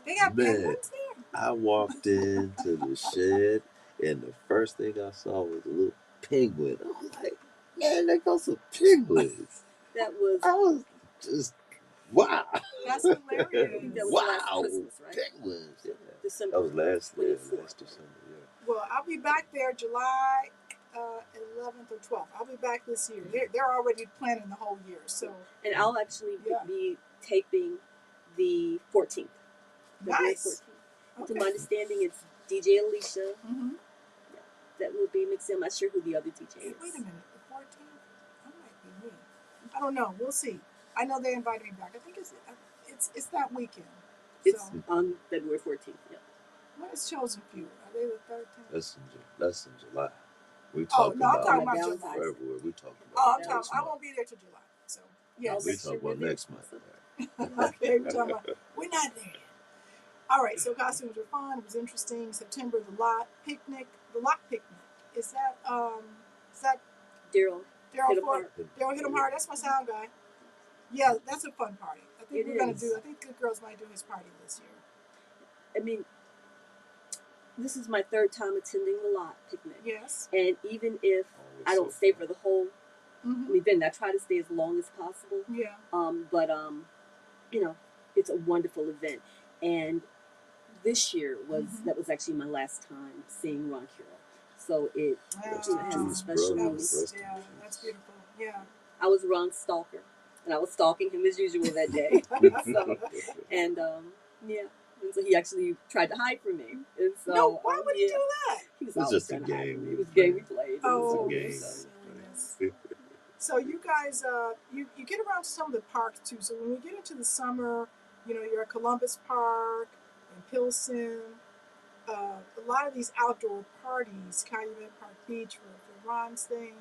They got Man. penguins there. I walked into the shed, and the first thing I saw was a little penguin. I was like, man, there goes some penguins. That was, I was just, wow. That's hilarious. I think that was last Wow. Christmas, right? Penguins. Yeah. December. That was last 24th. last December, yeah. Well, I'll be back there July 11th or 12th. I'll be back this year. They're already planning the whole year. So And I'll actually Yeah. be taping the 14th. February nice. 14th. To my understanding, it's DJ Alicia. Mm-hmm. That will be mixed in. I'm not sure who the other DJ Hey, is. wait a minute. The 14th? That might be me. I don't know. We'll see. I know they invited me back. I think it's that weekend. It's So on February 14th. Yeah. when is Chosen Few? Are they the 13th? That's in July. We Oh, talking no, I'm about talking about Valentine's July. Day. February. We talking Oh, about I'm talking. next I month. won't be there till July. So I'll yes, We make talking sure about we're next there. month. okay, we're talking about. We're not there yet. All right, so costumes were fun. It was interesting. September, the lot picnic. Is that Daryl. Daryl Hit 'em Ford? Daryl Hit 'em Hard. That's my sound guy. Yeah, that's a fun party. I think It we're gonna is. do. I think Good Girls might do his party this year. I mean, this is my third time attending the lot picnic. Yes. And even if Always I don't so stay fun. for the whole Mm-hmm. event, I try to stay as long as possible. Yeah. But you know, it's a wonderful event. And this year was Mhm. that was actually my last time seeing Ron Carroll. So it Rest you in know, has a peace, special brother. meaning. Rest in Yeah, peace. that's beautiful. Yeah. I was Ron's stalker, and I was stalking him as usual that day. So, and yeah, and so he actually tried to hide from me. And so No, why would he yeah, do that? he was It's always just a trying to hide game from me. we It was a game we play. played. Oh, It's a game. silliness. So you guys, you get around to some of the parks too. So when we get into the summer, you know, you're at Columbus Park and Pilsen. A lot of these outdoor parties, Calumet Park Beach for Ron's thing.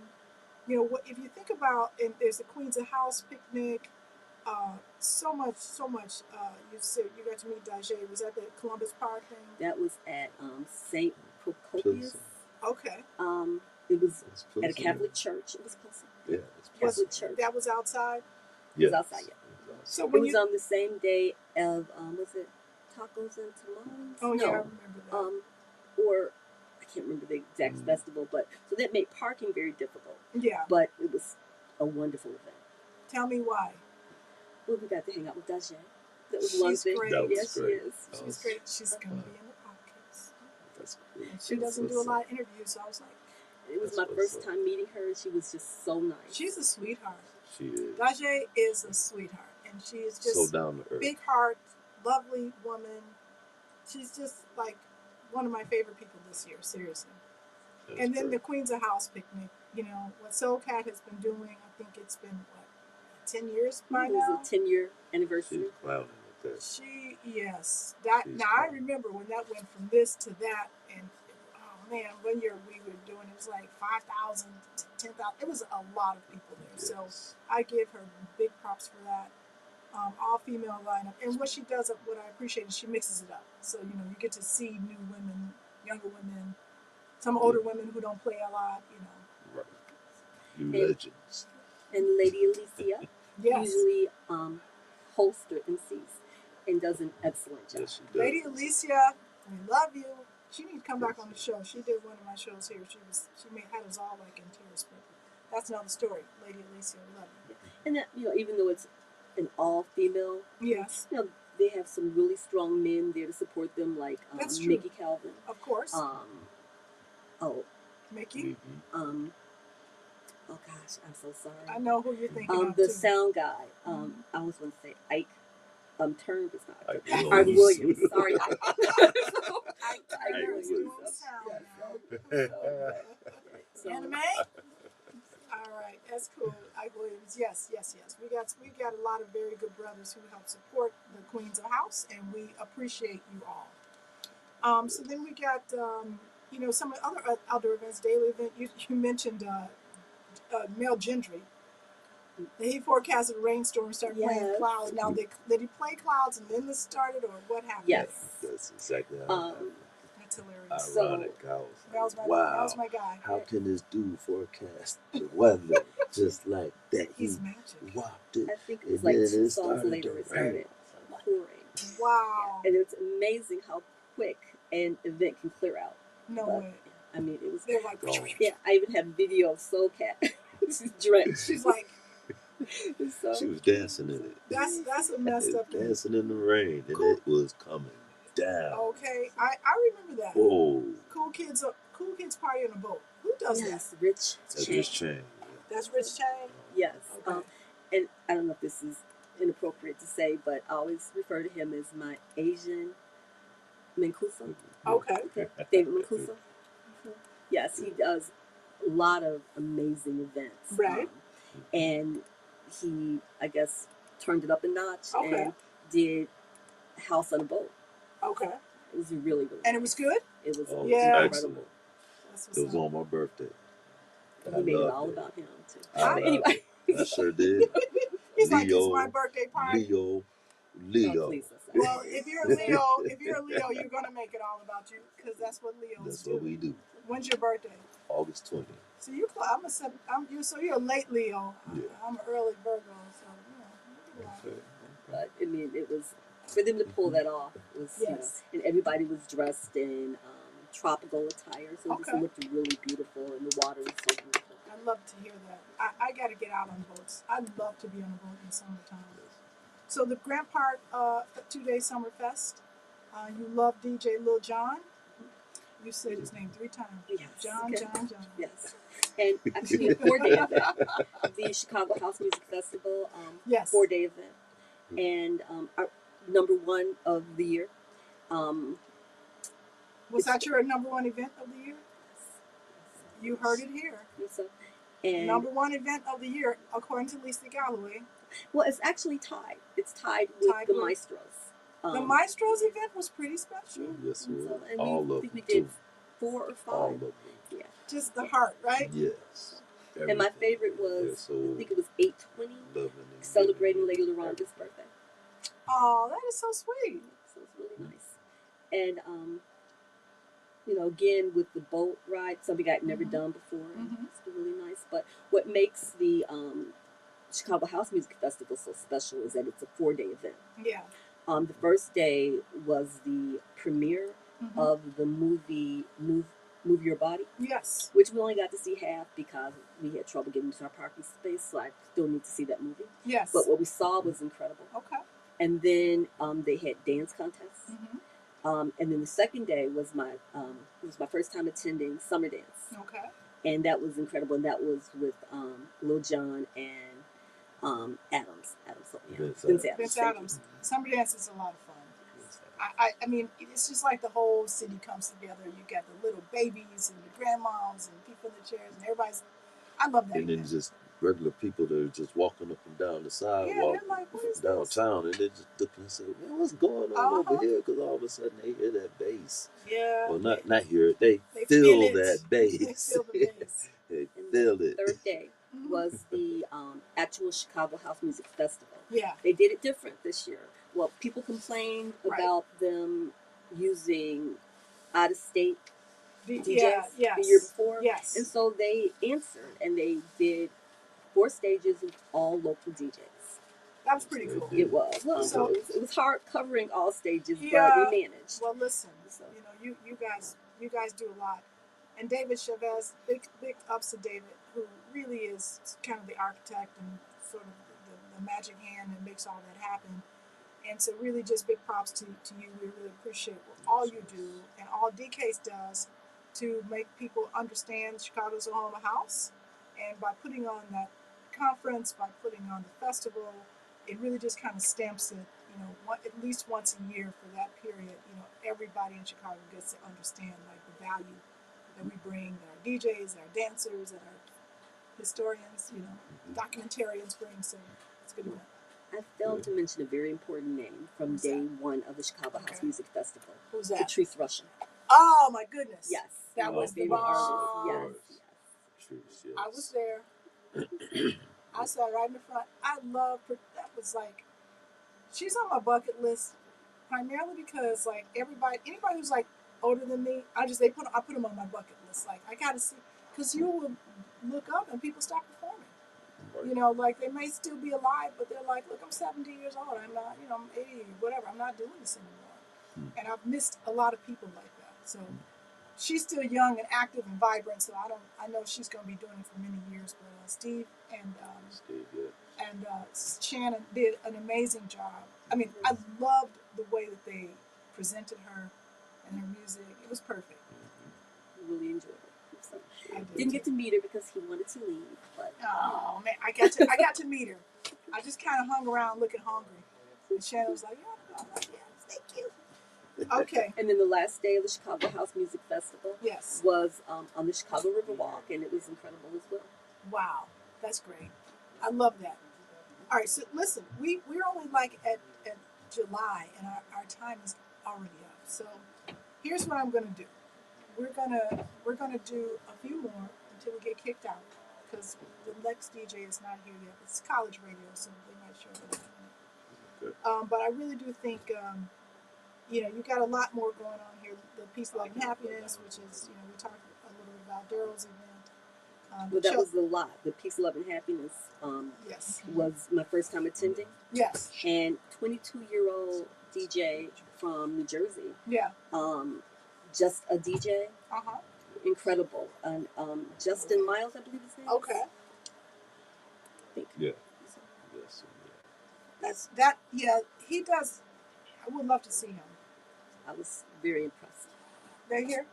You know, what if you think about, and there's the Queens of House picnic. So much. You said you got to meet Daje. Was that the Columbus Park thing? That was at St. Procopius. Pilsen. Okay. It was It's at a Pilsen. Catholic church. It was Pilsen. Yeah, it's Catholic Pilsen. church. That was outside. Yeah. It was outside, yeah. So It when was you, on the same day of was it tacos and tamales? oh no. yeah, I remember that. Or I can't remember the exact Mm. festival, but so that made parking very difficult. Yeah. But it was a wonderful event. Tell me why. Well, we got to hang out with Daje. That was one She's thing. great. That was Yes, great. she is. That She's was great. She's gonna fun. be in the podcast. That's cool. And she doesn't do a lot of interviews, so I was like, It was That's my what's first up. time meeting her, and she was just so nice. she's a sweetheart. She is Daje is a sweetheart, and she is just so down to earth. big heart, lovely woman. She's just like one of my favorite people this year, seriously. That's And then the great. Queens of House picnic, you know, what Soul Cat has been doing, I think it's been, 10 years by It was now? a 10-year anniversary. She's clowning with that. Yes. That She's now I fine. remember when that went from this to that, and oh man, one year we were doing it was like 5,000 to 10,000. It was a lot of people there. So Yes. I give her big props for that. All female lineup, and what she does, what I appreciate is she mixes it up. So you know you get to see new women, younger women, some older women who don't play a lot. You know. Right. New And- legends. And Lady Alicia Yes. usually hosts or MCs and does an excellent job. Yes, she does. Lady Alicia, we love you. She needs to come back on the show. She did one of my shows here. She had us all like in tears, but that's another story. Lady Alicia, love you. And that, even though it's an all-female, Yes, they have some really strong men there to support them, like That's true. Mickey Calvin. of course. Mickey, Oh gosh, I'm so sorry. I know who you're thinking of The too. sound guy. I always want to say Ike. Turned is not Ike Ike Williams. Williams. Sorry, Ike. Ike Ike Turner's doing Williams. sound Yes. now. So, Anime? All right, that's cool. Ike Williams. Yes. We got a lot of very good brothers who help support the Queens of House, and we appreciate you all. So then we got some other events, daily event. You mentioned Mel Gentry. He forecasted a rainstorm, started playing Yes. clouds. Now, did he play clouds and then this started, or what happened? yes. That's exactly how it happened. That's hilarious. Ironic. I was That was like, my wow. that was my guy. How can this dude forecast the weather just like that? He's magic. Whopped it. I think it And was like then 2 it songs started later to it started rain. pouring. Wow. And it's amazing how quick an event can clear out. No But, way. I mean, it was. They're like, Oh. Yeah, I even have video of Soul Cat. She's drenched. she's like, So, She was dancing in it. that's a messed up thing. Dancing in the rain, and Cool. it was coming down. Okay, I remember that. Whoa. Cool kids party on a boat. Who does yes, Rich That's Chang. just change. that? That's Rich Chang. Yes. Okay. And I don't know if this is inappropriate to say, but I always refer to him as my Asian Mancuso. Okay. David Mancuso. Yes, he does a lot of amazing events. Right. And he, I guess, turned it up a notch Okay. and did House on a Boat. Okay. It was really, really And it was good. It was Oh, Yeah. incredible. That's what's It was up. on my birthday. He I made it loved all it. about him, too. I But loved anyway. I sure did. He's like, it's Leo, my birthday party. Oh, Leo. please, that's not- Well, if you're a Leo, you're gonna make it all about you because that's what Leos That's do. what we do. When's your birthday? August 20th. So you're a late Leo. Yeah. I'm an early Virgo, so Okay. But I mean, it was for them to pull that off. It was, Yes. and everybody was dressed in tropical attire, so it Okay. just looked really beautiful, and the water was so beautiful. I love to hear that. I got to get out on boats. I'd love to be on a boat in the summertime. So the Grant Park 2-day summer fest. You love DJ Lil Jon. You said his name 3 times. Yes. John. Yes, and actually a 4-day event, the Chicago House Music Festival, Yes. 4-day event, and our number 1 of the year. Was that your number 1 event of the year? You heard it here. So, and Number 1 event of the year, according to Lisa Calloway. well, it's actually tied. It's tied with Tied the with- Maestros. The Maestros event was pretty special. Yes, And sir. so, and All we of think we them, did too. 4 or 5. All of them. Yeah. Just the heart, right? Yes. And my Everything. favorite They're was, so I think it was 8/20, loving and celebrating giving. Lady LaRonda's birthday. Oh, that is so sweet. So it's really nice. And again with the boat ride, something I'd never Mhm. done before. Mhm. It's really nice. But what makes the Chicago House Music Festival so special is that it's a 4-day event. Yeah. The first day was the premiere Mhm. of the movie Move Your Body, Yes. which we only got to see half because we had trouble getting to our parking space, so I still need to see that movie. Yes. But what we saw was incredible. Okay. And then they had dance contests. Mhm. And then the second day was my first time attending summer dance, Okay. and that was incredible. And that was with Lil Jon and Adams, Vince Vince Adams. Vince Thank you. Adams. Summer dance is a lot of fun. I mean, it's just like the whole city comes together. You got the little babies and the grandmoms and people in the chairs and everybody's. I love that. And then event. just regular people that are just walking up and down the sidewalk they're like, what is this? downtown, and they just look and say, "Man, what's going on Uh-huh. over here?" Because all of a sudden they hear that bass. Yeah. Well, not hear it. They They feel feel it. that They bass. feel the bass. They And feel the it. third day Mhm. was the actual Chicago House Music Festival. Yeah. They did it different this year. Well, people complained Right. about them using out of state DJs Yeah. Yes. the year before. Yes. And so they answered and they did 4 stages with all local DJs. That was pretty cool. It was. Well, So- it was hard covering all stages, Yeah. but we managed. Well, listen, So. you guys do a lot, and David Chavez, big ups to David, who really is kind of the architect and sort of the magic hand that makes all that happen. And so, really, just big props to you. We really appreciate all you do and all DCASE does to make people understand Chicago's Oklahoma House, and by putting on that conference, by putting on the festival, it really just kind of stamps it, at least once a year for that period. Everybody in Chicago gets to understand like the value that we bring, that our DJs, that our dancers, that our historians, documentarians bring. So it's a good event. I failed to mention a very important name from Who's day that? one of the Chicago House Okay. Music Festival. Who's that? Patrice Rushen. Oh my goodness! Yes. That Oh, was the favorite bomb. artist. Yes. Truth, yes. I was there. I sat right in the front. I love her. That was like, she's on my bucket list primarily because like anybody who's like older than me, I put them on my bucket list. Like I gotta see, because you will look up and people stop performing. Right. Like they may still be alive, but they're like, look, I'm 70 years old. I'm not, I'm 80, whatever. I'm not doing this anymore. And I've missed a lot of people like that. So she's still young and active and vibrant. So I know she's going to be doing it for many years. But Steve and Steve, yeah. Shannon did an amazing job. I mean, I loved the way that they presented her and her music. It was perfect. Really enjoyed it. So, I did didn't too. get to meet her because he wanted to leave, but Oh man, I got to meet her. I just kind of hung around looking hungry. And Shannon was like, "Yeah," I'm like, "Yeah, thank you." Okay. and then the last day of the Chicago House Music Festival Yes. was on the Chicago Riverwalk, and it was incredible as well. Wow, that's great. I love that. All right, so listen, we're only like at July, and our time is already up. So here's what I'm gonna do. We're gonna do a few more until we get kicked out because the next DJ is not here yet. It's college radio, so they might show up. Okay. But I really do think you got a lot more going on here. The Peace, Love, and Happiness, which is we talked a little bit about Daryl's event. Well, that was a lot. The Peace, Love, and Happiness yes, was my first time attending, yes, and 22-year-old DJ from New Jersey, yeah, just a DJ, incredible. And Justin Miles, I believe his name. okay. I think. Yeah. Yes. That's that. Yeah, he does. I would love to see him. I was very impressed. They're here.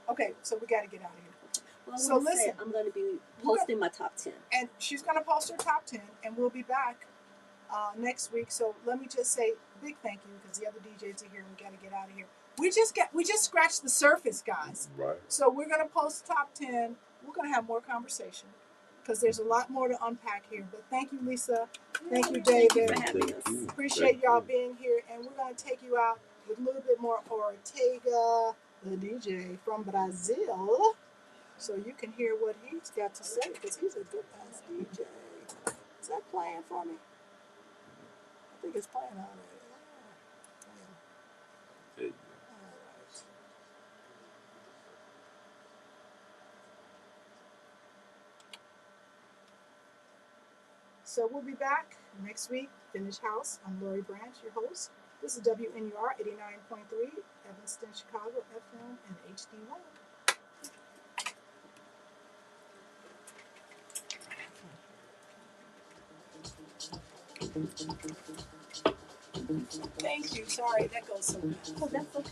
Okay, so we got to get out of here. Well, So like I said, listen. I'm going to be posting my top 10. And she's going to post her top 10, and we'll be back next week. So let me just say big thank you because the other DJs are here. We got to get out of here. We just scratched the surface, guys. Right. So we're going to post top 10. We're going to have more conversation because there's a lot more to unpack here. But thank you, Lisa. Thank you, David. Thank you for having Thank us. you. Appreciate Thank y'all you. being here, and we're going to take you out with a little bit more Ortega, the DJ from Brazil, so you can hear what he's got to say, because he's a good ass DJ. Is that playing for me? I think it's playing already. Hey, All right. So we'll be back next week. Finish House. I'm Lori Branch, your host. This is WNUR 89.3, Evanston, Chicago, FM and HD1. Thank you. Sorry, that goes so fast. Oh, that's okay.